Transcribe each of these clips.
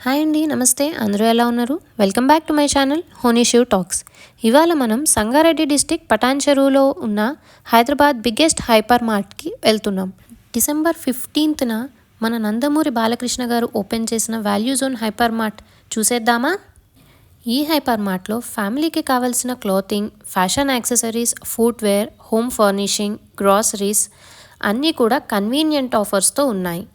Hi అండి, నమస్తే. అందరూ ఎలా ఉన్నారు? Welcome back to my channel honey Shiv talks. ఇవాళ మనం సంగారెడ్డి డిస్టిక్ పటాన్ చెరువులో ఉన్న హైదరాబాద్ బిగ్గెస్ట్ హైపర్ మార్ట్కి వెళ్తున్నాం. డిసెంబర్ 15న మన నందమూరి బాలకృష్ణ గారు ఓపెన్ చేసిన వాల్యూ జోన్ హైపర్ మార్ట్ చూసేద్దామా? ఈ హైపర్ మార్ట్లో ఫ్యామిలీకి కావాల్సిన clothing, fashion accessories, footwear, home furnishing, groceries అన్నీ కూడా కన్వీనియంట్ ఆఫర్స్తో ఉన్నాయి.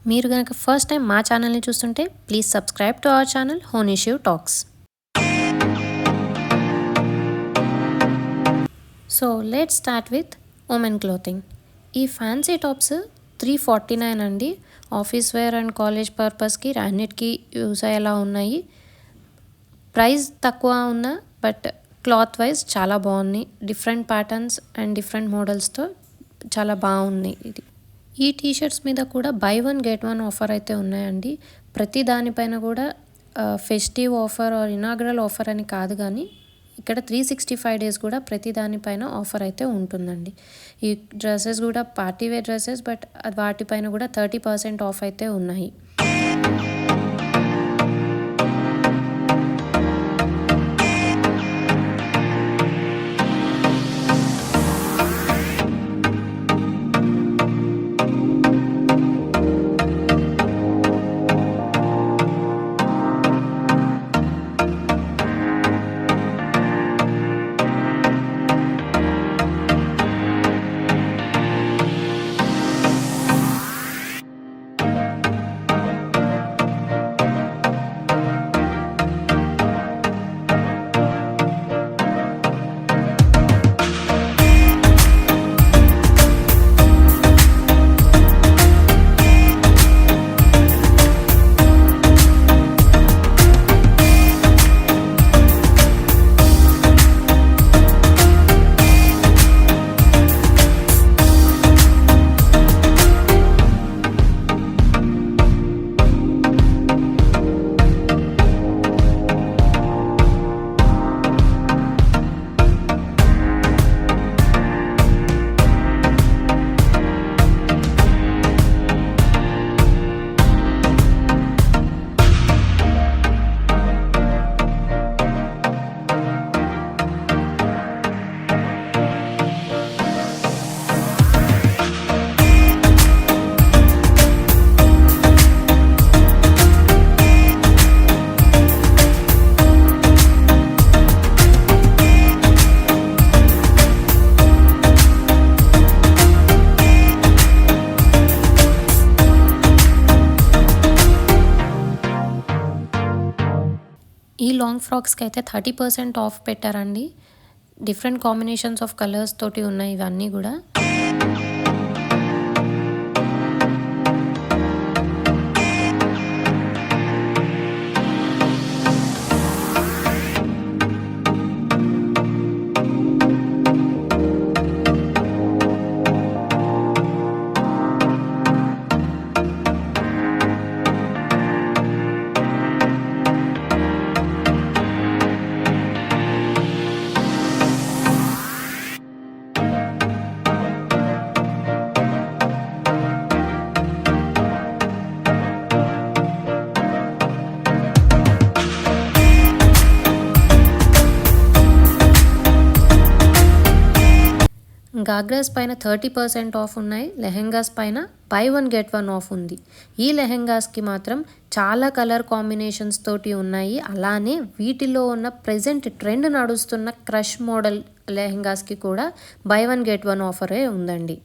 మీరు కనుక ఫస్ట్ టైం మా ఛానల్ని చూస్తుంటే please subscribe to our channel honey Shiv talks. So let's start with women clothing. ఈ ఫ్యాన్సీ టాప్స్ 349 అండి. ఆఫీస్ వేర్ అండ్ కాలేజ్ పర్పస్కి అన్నిటికీ యూజ్ అయ్యేలా ఉన్నాయి. ప్రైస్ తక్కువ ఉన్నా బట్ క్లాత్ వైజ్ చాలా బాగున్నాయి. డిఫరెంట్ ప్యాటర్న్స్ అండ్ డిఫరెంట్ మోడల్స్తో చాలా బాగున్నాయి. ఈ టీషర్ట్స్ మీద కూడా buy one get one offer అయితే ఉన్నాయండి. ప్రతి దానిపైన కూడా festive offer or inaugural offer అని కాదు, కానీ ఇక్కడ 365 డేస్ కూడా ప్రతి దానిపైన ఆఫర్ అయితే ఉంటుందండి. ఈ డ్రెస్సెస్ కూడా పార్టీవేర్ డ్రెస్సెస్, బట్ వాటిపైన కూడా 30% ఆఫ్ అయితే ఉన్నాయి. ఈ లాంగ్ ఫ్రాక్స్కి అయితే 30% ఆఫ్ పెట్టారండి. డిఫరెంట్ కాంబినేషన్స్ ఆఫ్ కలర్స్ తోటి ఉన్నాయి ఇవన్నీ కూడా. గాగ్రాస్ పైన 30% ఆఫ్ ఉన్నాయి. లెహెంగాస్ పైన by one get one of ఉంది. ఈ లెహెంగాస్కి మాత్రం చాలా కలర్ కాంబినేషన్స్ తోటి ఉన్నాయి. అలానే వీటిలో ఉన్న ప్రెజెంట్ ట్రెండ్ నడుస్తున్న క్రష్ మోడల్ లెహెంగాస్కి కూడా బై వన్ గెట్ వన్ ఆఫరే ఉందండి.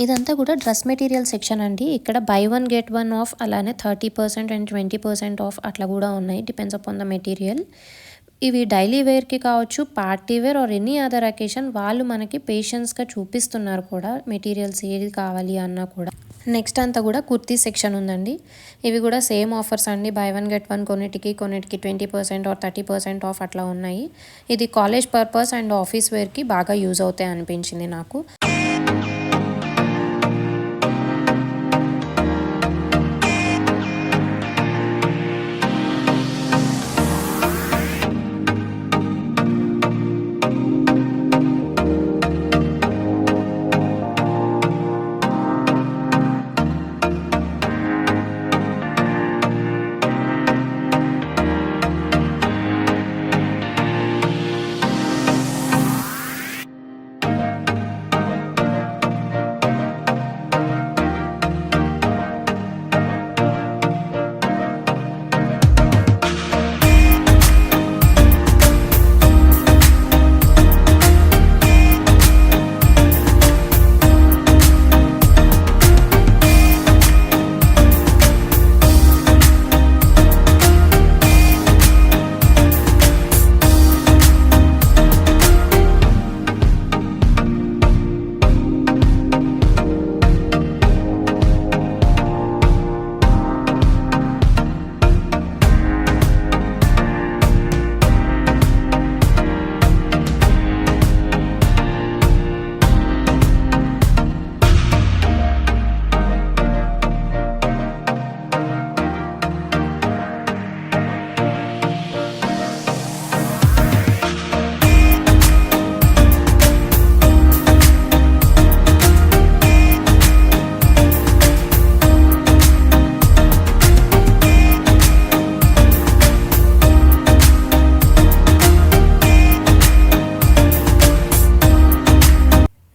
ఇదంతా కూడా డ్రెస్ మెటీరియల్ సెక్షన్ అండి. ఇక్కడ బై 1 గెట్ 1 ఆఫ్, అలానే 30% అండ్ 20% ఆఫ్ అట్లా కూడా ఉన్నాయి, డిపెండ్స్ అపాన్ ద మెటీరియల్. ఇవి డైలీ వేర్కి కావచ్చు, party where or any other occasion వాళ్ళు మనకి పేషెన్స్గా చూపిస్తున్నారు కూడా మెటీరియల్స్ ఏది కావాలి అన్నా కూడా. నెక్స్ట్ అంతా కూడా కుర్తీ సెక్షన్ ఉందండి. ఇవి కూడా సేమ్ ఆఫర్స్ అండి. బై 1 గెట్ 1 కొన్నిటికి 20% ఆర్ 30% ఆఫ్ అట్లా ఉన్నాయి. ఇది కాలేజ్ పర్పస్ అండ్ ఆఫీస్ వేర్కి బాగా యూజ్ అవుతాయి అనిపించింది నాకు.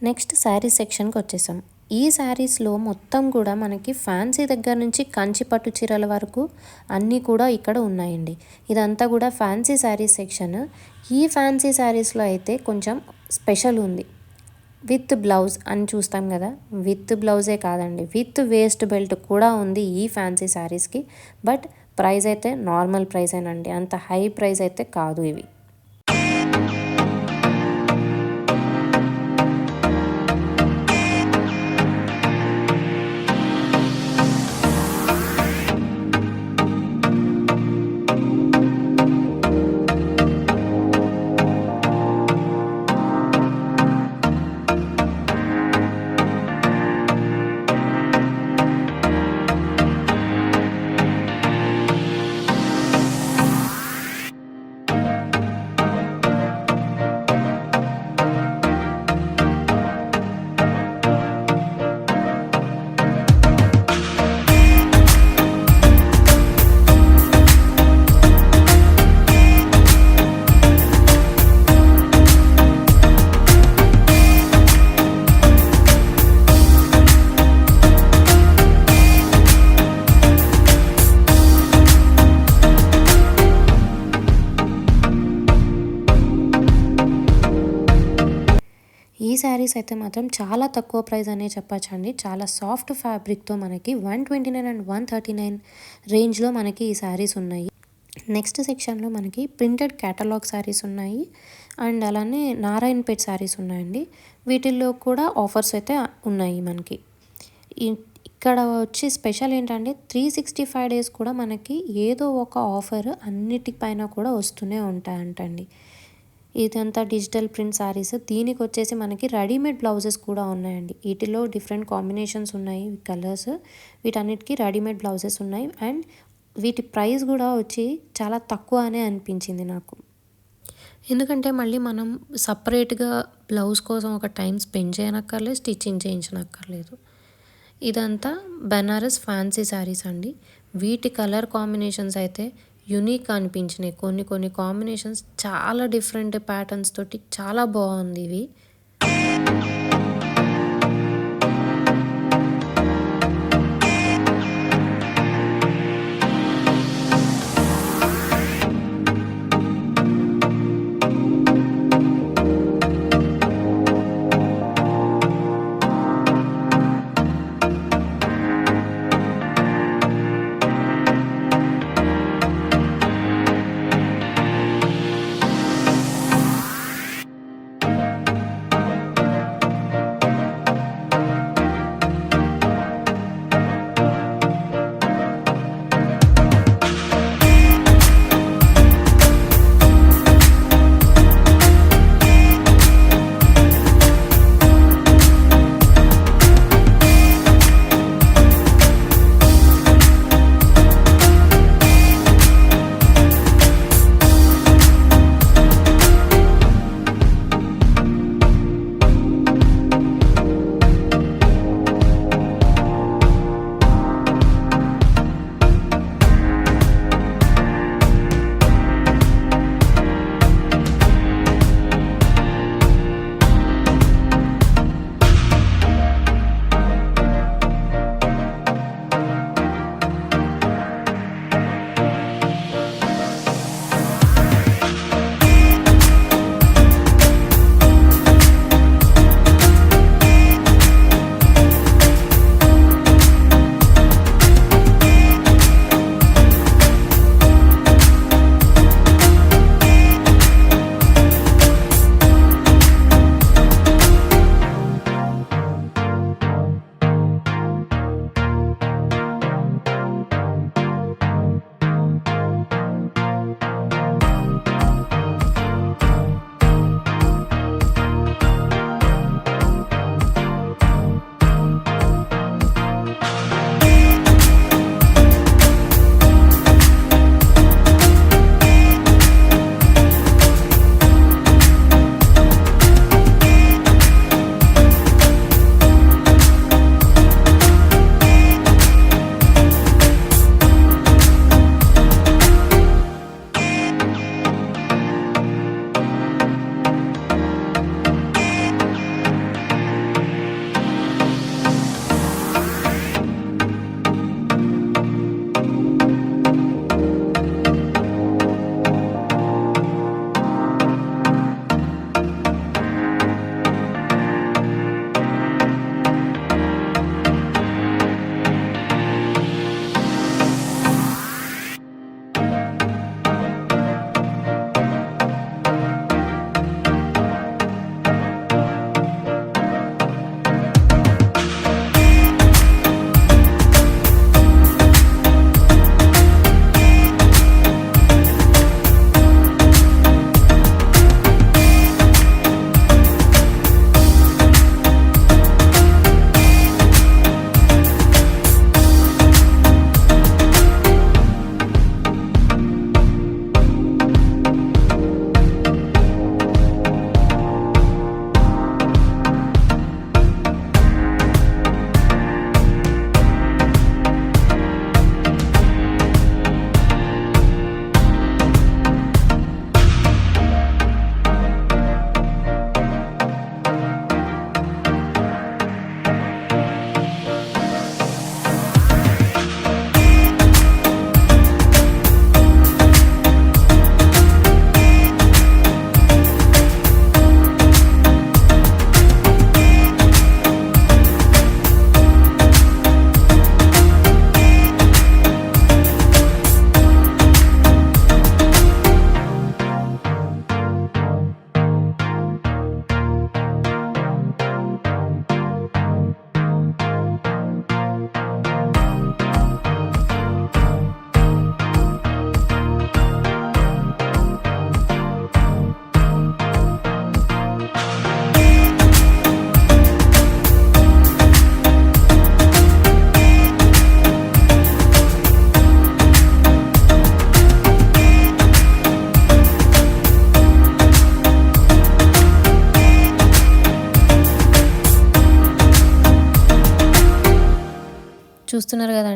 నెక్స్ట్ శారీ సెక్షన్కి వచ్చేసాం. ఈ శారీస్లో మొత్తం కూడా మనకి ఫ్యాన్సీ దగ్గర నుంచి కంచి పట్టు చీరల వరకు అన్నీ కూడా ఇక్కడ ఉన్నాయండి. ఇదంతా కూడా ఫ్యాన్సీ శారీ సెక్షన్. ఈ ఫ్యాన్సీ శారీస్లో అయితే కొంచెం స్పెషల్ ఉంది. విత్ బ్లౌజ్ అని చూస్తాం కదా, విత్ బ్లౌజే కాదండి, విత్ వేస్ట్ బెల్ట్ కూడా ఉంది ఈ ఫ్యాన్సీ శారీస్కి. బట్ ప్రైస్ అయితే నార్మల్ ప్రైసేనండి, అంత హై ప్రైస్ అయితే కాదు ఇవి. ఈ శారీస్ అయితే మాత్రం చాలా తక్కువ ప్రైస్ అనే చెప్పచ్చండి. చాలా సాఫ్ట్ ఫ్యాబ్రిక్తో మనకి 129 అండ్ 139 రేంజ్లో మనకి ఈ శారీస్ ఉన్నాయి. నెక్స్ట్ సెక్షన్లో మనకి ప్రింటెడ్ క్యాటలాగ్ శారీస్ ఉన్నాయి అండ్ అలానే నారాయణపేట్ శారీస్ ఉన్నాయండి. వీటిల్లో కూడా ఆఫర్స్ అయితే ఉన్నాయి మనకి. ఇక్కడ వచ్చి స్పెషల్ ఏంటంటే 365 డేస్ కూడా మనకి ఏదో ఒక ఆఫర్ అన్నిటిపైన కూడా వస్తూనే ఉంటాయంటండి. ఇదంతా డిజిటల్ ప్రింట్ శారీస్. దీనికి వచ్చేసి మనకి రెడీమేడ్ బ్లౌజెస్ కూడా ఉన్నాయండి. వీటిలో డిఫరెంట్ కాంబినేషన్స్ ఉన్నాయి, కలర్స్, వీటన్నిటికీ రెడీమేడ్ బ్లౌజెస్ ఉన్నాయి. అండ్ వీటి ప్రైస్ కూడా వచ్చి చాలా తక్కువ అనే అనిపించింది నాకు. ఎందుకంటే మళ్ళీ మనం సపరేట్గా బ్లౌజ్ కోసం ఒక టైం స్పెండ్ చేయనక్కర్లేదు, స్టిచ్చింగ్ చేయించనక్కర్లేదు. ఇదంతా బెనారస్ ఫ్యాన్సీ శారీస్ అండి. వీటి కలర్ కాంబినేషన్స్ అయితే యూనిక్ అనిపించినాయి. కొన్ని కాంబినేషన్స్ చాలా డిఫరెంట్ ప్యాటర్న్స్ తోటి చాలా బాగుంది ఇవి.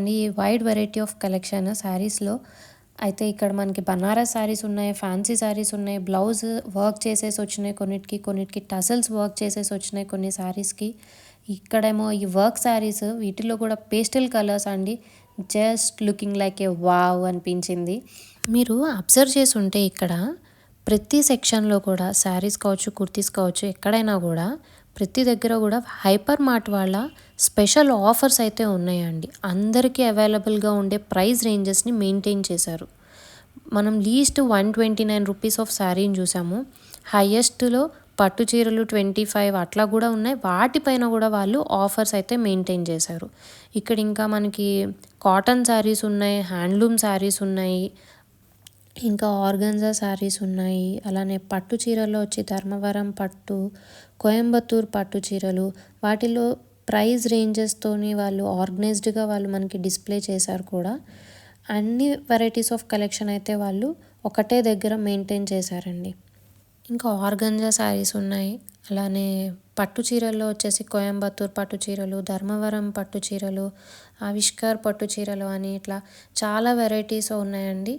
అండి ఈ వైడ్ వెరైటీ ఆఫ్ కలెక్షన్ శారీస్లో. అయితే ఇక్కడ మనకి బనారస్ శారీస్ ఉన్నాయి, ఫ్యాన్సీ శారీస్ ఉన్నాయి, బ్లౌజ్ వర్క్ చేసేసి వచ్చినాయి కొన్నిటికి టసల్స్ వర్క్ చేసేసి వచ్చినాయి కొన్ని శారీస్కి. ఇక్కడేమో ఈ వర్క్ శారీస్, వీటిలో కూడా పేస్టల్ కలర్స్ అండి. జస్ట్ లుకింగ్ లైక్ ఏ వావ్ అనిపించింది. మీరు అబ్జర్వ్ చేసి ఉంటే ఇక్కడ ప్రతి సెక్షన్లో కూడా శారీస్ కావచ్చు, కుర్తీస్ కావచ్చు, ఎక్కడైనా కూడా ప్రతి దగ్గర కూడా హైపర్ మార్ట్ వాళ్ళ స్పెషల్ ఆఫర్స్ అయితే ఉన్నాయండి. అందరికీ అవైలబుల్గా ఉండే ప్రైస్ రేంజెస్ని మెయింటైన్ చేశారు. మనం లీస్ట్ 129 రూపీస్ ఆఫ్ శారీని చూసాము. హైయెస్ట్లో పట్టు చీరలు 25 అట్లా కూడా ఉన్నాయి. వాటిపైన కూడా వాళ్ళు ఆఫర్స్ అయితే మెయింటైన్ చేశారు. ఇక్కడ ఇంకా మనకి కాటన్ శారీస్ ఉన్నాయి, హ్యాండ్లూమ్ శారీస్ ఉన్నాయి, ఇంకా ఆర్గన్జా శారీస్ ఉన్నాయి. అలానే పట్టు చీరల్లో వచ్చి ధర్మవరం పట్టు, కోయంబత్తూర్ పట్టు చీరలు, వాటిలో ప్రైస్ రేంజెస్తోని వాళ్ళు ఆర్గనైజ్డ్గా వాళ్ళు మనకి డిస్ప్లే చేశారు కూడా. అన్ని వెరైటీస్ ఆఫ్ కలెక్షన్ అయితే వాళ్ళు ఒకటే దగ్గర మెయింటైన్ చేశారండి. ఇంకా ఆర్గన్జా శారీస్ ఉన్నాయి. అలానే పట్టు చీరల్లో వచ్చేసి కోయంబత్తూర్ పట్టు చీరలు, ధర్మవరం పట్టు చీరలు, ఆవిష్కర్ పట్టు చీరలు అని ఇట్లా చాలా వెరైటీస్ ఉన్నాయండి.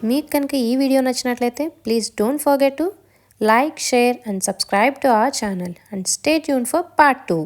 మీకు కనుక ఈ వీడియో నచ్చినట్లయితే please don't forget to like, share and subscribe to our channel and stay tune for part 2.